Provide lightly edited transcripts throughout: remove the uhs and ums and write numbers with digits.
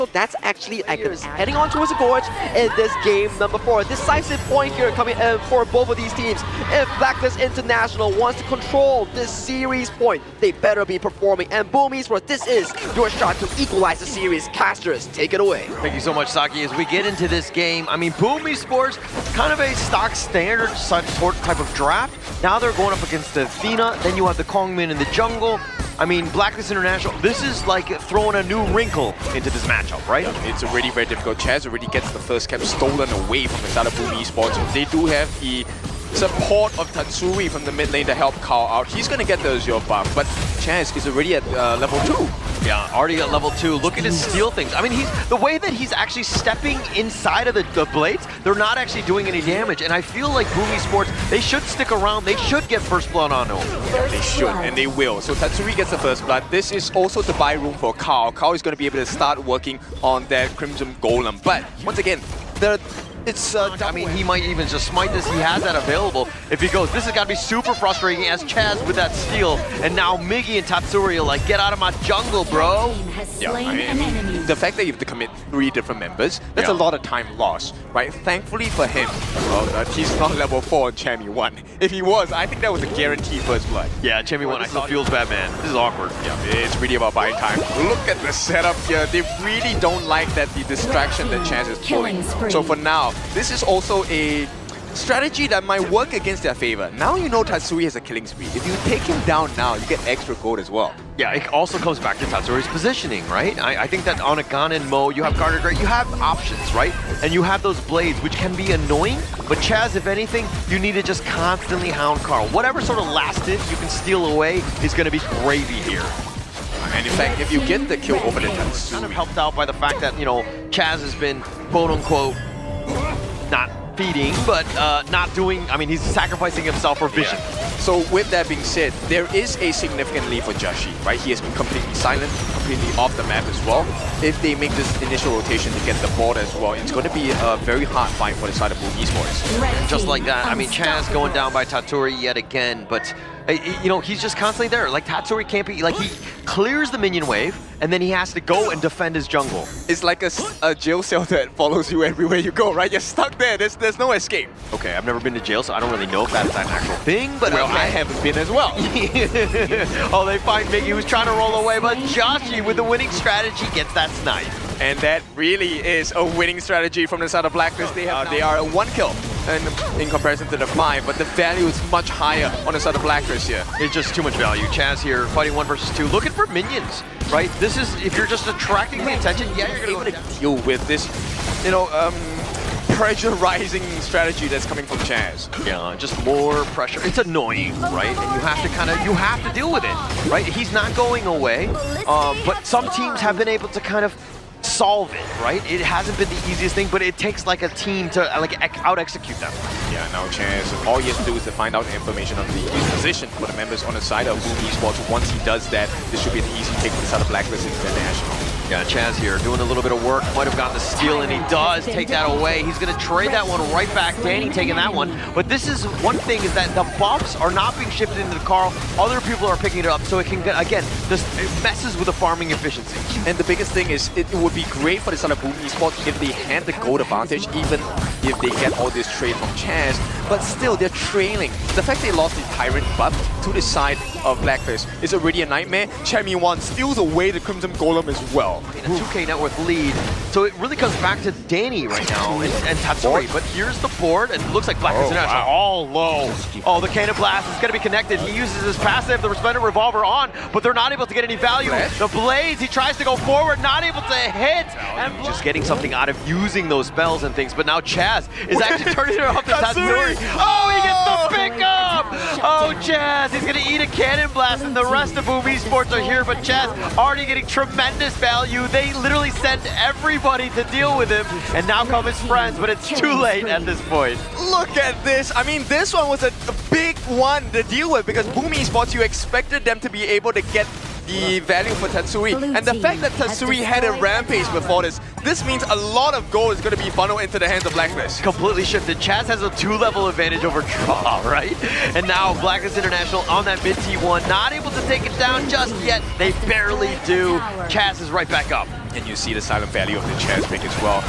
So that's actually heading on towards the gorge in this game number 4. Decisive point here coming for both of these teams. If Blacklist International wants to control this series point, they better be performing. And Boom Esports, this is your shot to equalize the series. Casters, take it away. Thank you so much, Saki. As we get into this game, I mean, Boom Esports, kind of a stock standard sort type of draft. Now they're going up against the Athena, then you have the Kongmin in the jungle. I mean, Blacklist International, this is like throwing a new wrinkle into this matchup, right? It's already very difficult. Chaz already gets the first cap stolen away from the side of Boom Esports. They do have the support of Tatsuri from the mid lane to help Carl out. He's going to get the Azure buff, but Chaz is already at level 2. Yeah, already at level 2. Look at his steal things. I mean, the way that he's actually stepping inside of the blades, they're not actually doing any damage. And I feel like Boom Esports, they should stick around. They should get first blood on him. Yeah, they should, and they will. So Tatsuri gets the first blood. This is also to buy room for Carl. Carl is going to be able to start working on that Crimson Golem. But once again, I mean, he might even just smite this. He has that available. If he goes, this has got to be super frustrating as Chaz with that steal. And now Miggy and Tatsuri are like, get out of my jungle, bro. Yeah, I mean, the fact that you have to commit 3 different members, that's a lot of time lost, right? Thankfully for him, well, he's not level 4 on Chammy 1. If he was, I think that was a guaranteed first blood. Yeah, Chammy 1, I still feels bad, man. This is awkward. Yeah, it's really about buying time. Look at the setup here. They really don't like that the distraction that Chaz is pulling. So for now, this is also a strategy that might work against their favor. Now you know Tatsuri has a killing spree. If you take him down now, you get extra gold as well. Yeah, it also comes back to Tatsuri's positioning, right? I think that on a Gun and Mo, you have Garter Great, you have options, right? And you have those blades, which can be annoying, but Chaz, if anything, you need to just constantly hound Carl. Whatever sort of last hit you can steal away is going to be gravy here. And in fact, if you get the kill over the Tatsuri, kind of helped out by the fact that, you know, Chaz has been, quote-unquote, not feeding, but not doing, I mean, he's sacrificing himself for vision. Yeah. So with that being said, there is a significant lead for Jashi, right? He has been completely silent, completely off the map as well. If they make this initial rotation to get the board as well, it's going to be a very hard fight for the side of Boom Esports. Just like that, I mean, Chaz going down by Tatsuri yet again, but you know, he's just constantly there. Like, Tatsuri can't be, like, he clears the minion wave, and then he has to go and defend his jungle. It's like a jail cell that follows you everywhere you go, right? You're stuck there. There's no escape. Okay, I've never been to jail, so I don't really know if that's an actual thing, but well, okay. I haven't been as well. Oh, they find Miggy, who's trying to roll away, but Jashi, with the winning strategy, gets that snipe. And that really is a winning strategy from the side of Blacklist. They are a 1 kill in comparison to the 5, but the value is much higher on the side of Blacklist here. It's just too much value. Chaz here, fighting 1 versus 2, looking for minions, right? This is, if you're just attracting the attention, yeah, you're able to deal with this, you know, pressurizing strategy that's coming from Chaz. Yeah, just more pressure. It's annoying, right? And you have to you have to deal with it, right? He's not going away, but some teams have been able to kind of solve it, right? It hasn't been the easiest thing, but it takes like a team to like out-execute them. Yeah, now Chaz, all he has to do is to find out the information of the position for the members on the side of Boom Esports. Once he does that, this should be an easy take for the side of Blacklist International. Yeah, Chaz here doing a little bit of work, might have gotten the steal, and he does take that away. He's going to trade that one right back. Danny taking that one. But this is one thing, is that the buffs are not being shifted into the Carl. Other people are picking it up, so it can, again, this messes with the farming efficiency. And the biggest thing is, it would be great for the side of Boom Esports if they had the gold advantage, even if they get all this trade from Chaz. But still, they're trailing. The fact they lost the Tyrant buff to the side of Blacklist is already a nightmare. Chammy 1 steals away the Crimson Golem as well. In a 2K net worth lead. So it really comes back to Danny right now and Tatsuri. But here's the board, and it looks like Blacklist International all low. Oh, the Cannon Blast is going to be connected. He uses his passive, the Resplendent Revolver on, but they're not able to get any value. The Blades, he tries to go forward, not able to hit. And just getting something out of using those spells and things. But now Chaz is actually turning it off to Tatsuri. Oh, he gets the pickup! Oh, Chaz, he's going to eat a Cannon Blast, and the rest of Boom Esports are here, but Chaz already getting tremendous value. They literally send everybody to deal with him, and now come his friends, but it's too late at this point. Look at this. I mean, this one was a big one to deal with, because Boom Esports, you expected them to be able to get the value for Tatsuri. And the fact that Tatsuri had a rampage before this means a lot of gold is going to be funneled into the hands of Blacklist. Completely shifted. Chaz has a 2-level advantage over Draw, right? And now Blacklist International on that mid T1, not able to take it down just yet. They barely do. Chaz is right back up. And you see the silent value of the chance pick as well.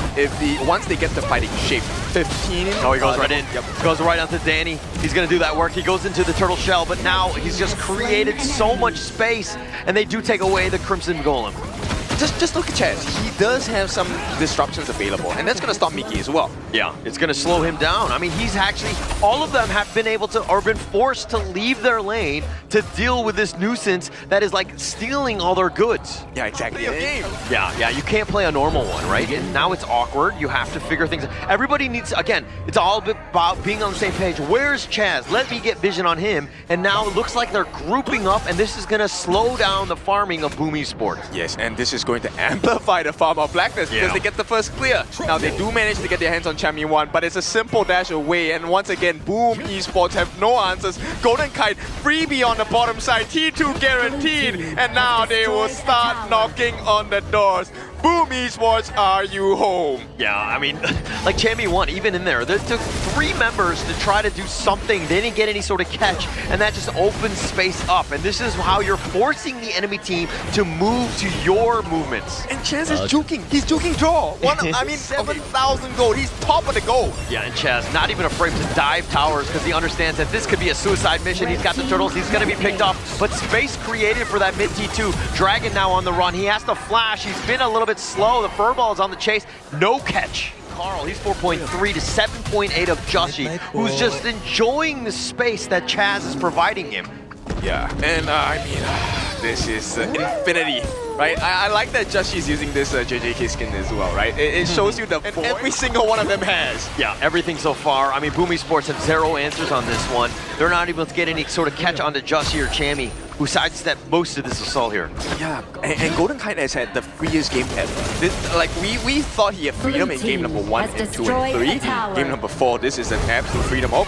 Once they get the fighting shape, 15. Oh, he goes right in. Yep. Goes right onto Danny. He's going to do that work. He goes into the turtle shell, but now he's just created so much space, and they do take away the Crimson Golem. Just look at Chaz. He does have some disruptions available, and that's going to stop Mickey as well. Yeah, it's going to slow him down. I mean, he's actually, all of them have been able to, or been forced to leave their lane to deal with this nuisance that is like stealing all their goods. Yeah, exactly. Yeah, you can't play a normal one, right? And now it's awkward. You have to figure things out. Everybody needs, again, it's all about being on the same page. Where's Chaz? Let me get vision on him. And now it looks like they're grouping up, and this is going to slow down the farming of Boom Esports. Yes, and this is going to amplify the farm of Blackness because they get the first clear. Now they do manage to get their hands on Champion 1, but it's a simple dash away, and once again, Boom Esports have no answers. Golden Kite freebie on the bottom side, T2 guaranteed, and now they will start knocking on the doors. Boom Esports, are you home? Yeah, I mean, like Champion 1, even in there, it took 3 members to try to do something. They didn't get any sort of catch, and that just opens space up. And this is how you're forcing the enemy team to move to your movements. And Chaz is juking. He's juking draw. 7,000 gold. He's top of the gold. Yeah, and Chaz not even afraid to dive towers because he understands that this could be a suicide mission. He's got the turtles. He's going to be picked off. But space created for that mid T2. Dragon now on the run. He has to flash. He's been a little bit slow. The furball is on the chase. No catch. Carl, he's 4.3 to 7.8 of Joshi, who's just enjoying the space that Chaz is providing him. Yeah, and I mean, this is infinity, right? I like that Joshi's using this JJK skin as well, right? It shows you the and every single one of them has. Yeah, everything so far. I mean, Boom Esports have 0 answers on this one. They're not able to get any sort of catch onto Joshi or Chammy, who sidestepped most of this assault here. Yeah, and Golden Kite has had the freest game ever. We thought he had freedom in game number 1 and 2 and 3. Game number 4, this is an absolute freedom. Oh,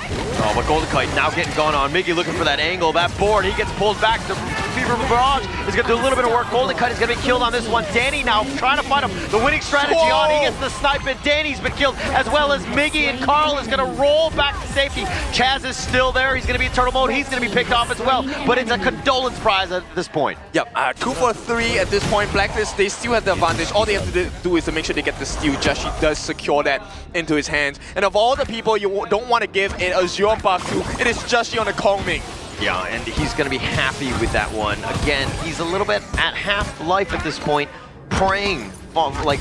but Golden Kite now getting gone on. Miggy looking for that angle, that board. He gets pulled back. The Fever Barrage is going to do a little bit of work. Golden Kite is going to be killed on this one. Danny now trying to find him. The winning strategy on. He gets the snipe, and Danny's been killed, as well as Miggy, and Carl is going to roll back to safety. Chaz is still there. He's going to be in turtle mode. He's going to be picked off as well, but it's a condolence prize at this point. Yep, 2 for 3 at this point. Blacklist, they still have the advantage. All they have to do is to make sure they get the steal. Joshi does secure that into his hands. And of all the people you don't want to give an Azure buff to, it is Joshi on the Kongming. Yeah, and he's going to be happy with that one. Again, he's a little bit at half life at this point, praying, like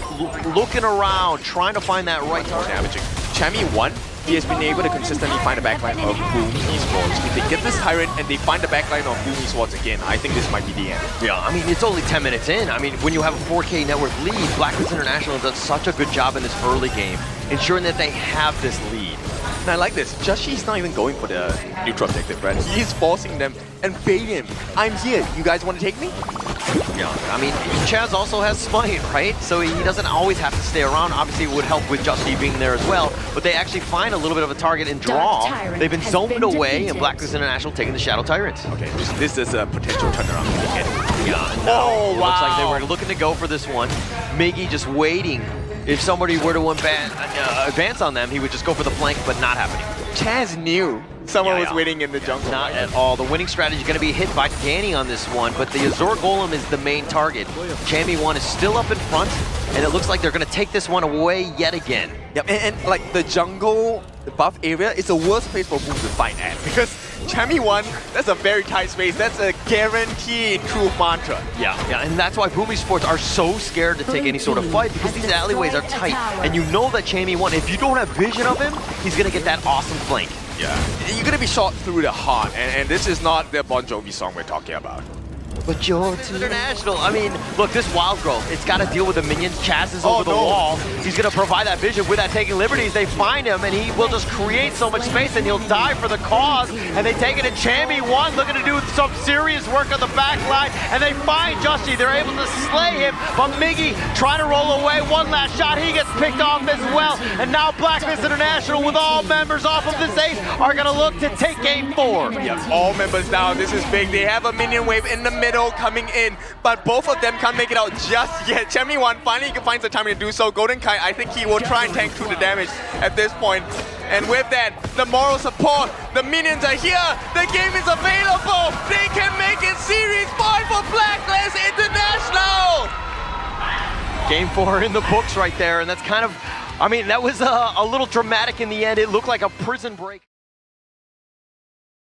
looking around, trying to find that right target. Damaging. Chammy 1, he has been able to consistently find the backline of Boom Esports. If they get this Tyrant and they find the backline of Boom Esports again, I think this might be the end. Yeah, I mean, it's only 10 minutes in. I mean, when you have a 4K net worth lead, Blacklist International does such a good job in this early game, ensuring that they have this lead. And I like this. Joshi's not even going for the neutral objective, right? He's forcing them and baiting him. I'm here. You guys want to take me? Yeah, I mean, Chaz also has Smite, right? So he doesn't always have to stay around. Obviously, it would help with Joshi being there as well. But they actually find a little bit of a target and draw. They've been zoned away, and Blacklist International taking the Shadow Tyrants. Okay, this is a potential turnaround. Yeah, no, looks like they were looking to go for this one. Miggy just waiting. If somebody were to advance on them, he would just go for the flank, but not happening. Chaz knew someone was waiting in the jungle. Not at all. The winning strategy is going to be hit by Danny on this one, but the Azure Golem is the main target. Chammy 1 is still up in front, and it looks like they're going to take this one away yet again. Yep, and like the jungle, the buff area is the worst place for Boom to fight at, because Chammy 1, that's a very tight space. That's a guaranteed true mantra. Yeah, and that's why Boom Esports are so scared to take any sort of fight, because these alleyways are tight. And you know that Chammy 1, if you don't have vision of him, he's going to get that awesome flank. Yeah, you're going to be shot through the heart, and this is not the Bon Jovi song we're talking about. But you're international. I mean, look, this wild growth, it's got to deal with the minions. Chaz is over the wall. He's going to provide that vision with that taking liberties. They find him, and he will just create so much space, and he'll die for the cause. And they take it to Chammy 1, looking to do some serious work on the back line. And they find Joshi. They're able to slay him. But Miggy trying to roll away. One last shot. He gets picked off as well. And now Blacklist International, with all members off of this ace, are going to look to take game 4. Yep, all members down. This is big. They have a minion wave in the middle coming in, but both of them can't make it out just yet. Chammy 1 finally finds the time to do so. Golden Kite, I think he will try and tank through the damage at this point. And with that, the moral support, the minions are here, the game is available, they can make it Series 5 for Blacklist International! Game 4 in the books right there, and that's kind of, I mean, that was a little dramatic in the end. It looked like a prison break.